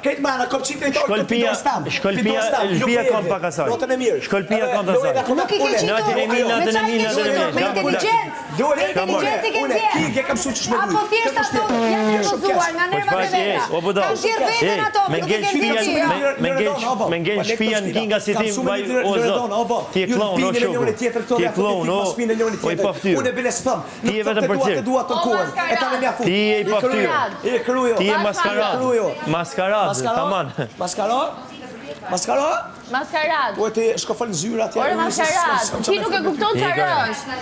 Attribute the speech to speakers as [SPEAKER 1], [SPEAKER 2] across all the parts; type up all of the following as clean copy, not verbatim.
[SPEAKER 1] Këtë mana, kom qikë të
[SPEAKER 2] Shkolpia kam pak asaj. Shkolpia kam të asaj.
[SPEAKER 3] Nuk i ke qitur. Me inteligencë ke nxjerr. Apo thjesht ato janë nervozuar nga nervat e veta. Kanë thirr veten ato,
[SPEAKER 2] me ngel shtëpia në kinga si ti vaj o zot. Ti e klon o shoku. Ti e klon o. Po i paftyr.
[SPEAKER 1] Unë bile s'thëm.
[SPEAKER 2] Ti e vetëm për çfarë? Ti e i paftyr. Ti e maskarad, tamam.
[SPEAKER 3] Maskarad.
[SPEAKER 1] Po ti shkofon zyra atje.
[SPEAKER 3] Ore maskarad. Ti nuk e kupton çfarë është.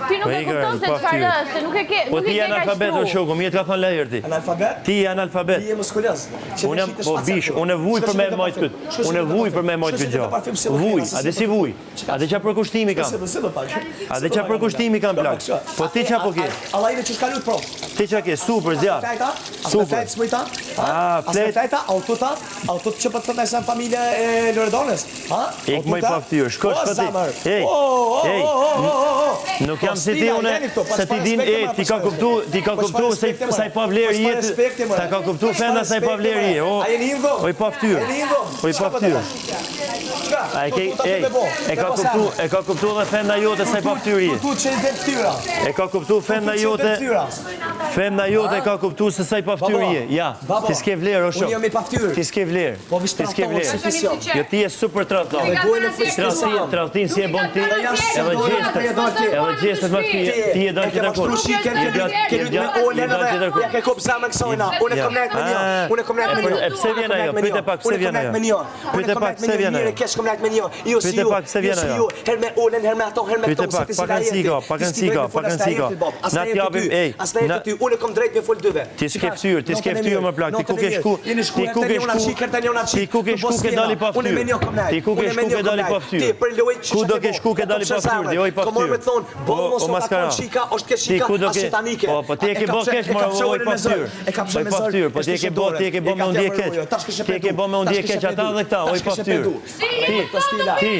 [SPEAKER 3] Ti nuk e kupton se çfarë është, se nuk e ke.
[SPEAKER 2] Po ti je analfabet o shoku, mirë të ka thënë lajër ti.
[SPEAKER 1] Analfabet?
[SPEAKER 2] Ti je analfabet.
[SPEAKER 1] Ti je muskuloz.
[SPEAKER 2] Unë vuj për me mojt këtë. Unë vuj për me mojt këtë gjë. Vuj, a dhe si vuj? A dhe qa përkushtimi kam? A dhe qa përkushtimi kam plak? Po ti qa po ke?
[SPEAKER 1] Allah ine që shka lut pro.
[SPEAKER 2] Ti qa ke? Super, zjarë. Super.
[SPEAKER 1] Autot që për të të nëjësën familje e Loredonës.
[SPEAKER 2] Ik më i paftyrë, shko ti. Ej, nuk jam si ti une, se ti din, ti ka kuptu se i pavlerë jetë, ta ka kuptu fenda se i pavlerë jetë. O i paftyrë, o i paftyrë. E ka kuptu dhe fenda jote se i paftyrë jetë. E ka kuptu fenda jote e ka kuptu se sa i paftyrë jetë. Ja, ti s'ke vlerë o shok. Ti s'ke vlerë. Jo ti e super tradhton. Tradhtin si e bon ti, edhe gjestet më ti e do që të kohë.
[SPEAKER 1] Ja ke kop zamën kësojna, unë kom nejt me një.
[SPEAKER 2] Pse vjen ajo? Pyte pak pse vjen ajo. Pyte pak pse vjen ajo. Pyte pak pse vjen ajo. Pyte pak anësika. Na t'japim, ej.
[SPEAKER 1] Unë kom drejt me fol dyve.
[SPEAKER 2] Ti s'ke ftyrë më plak, ti ku ke shku ke dali pa ftyrë. Ti ku ke shku ke dali pa ftyrë. Ku do ke shku ke dali pa ftyrë, oj pa ftyrë. O maskara. Ti ku do ke, po ti e ke bo keq, oj pa ftyrë. Oj pa ftyrë, po ti e ke bo me undje keq. Ti e ke bo me undje keq ata dhe këta, oj pa ftyrë. Ti.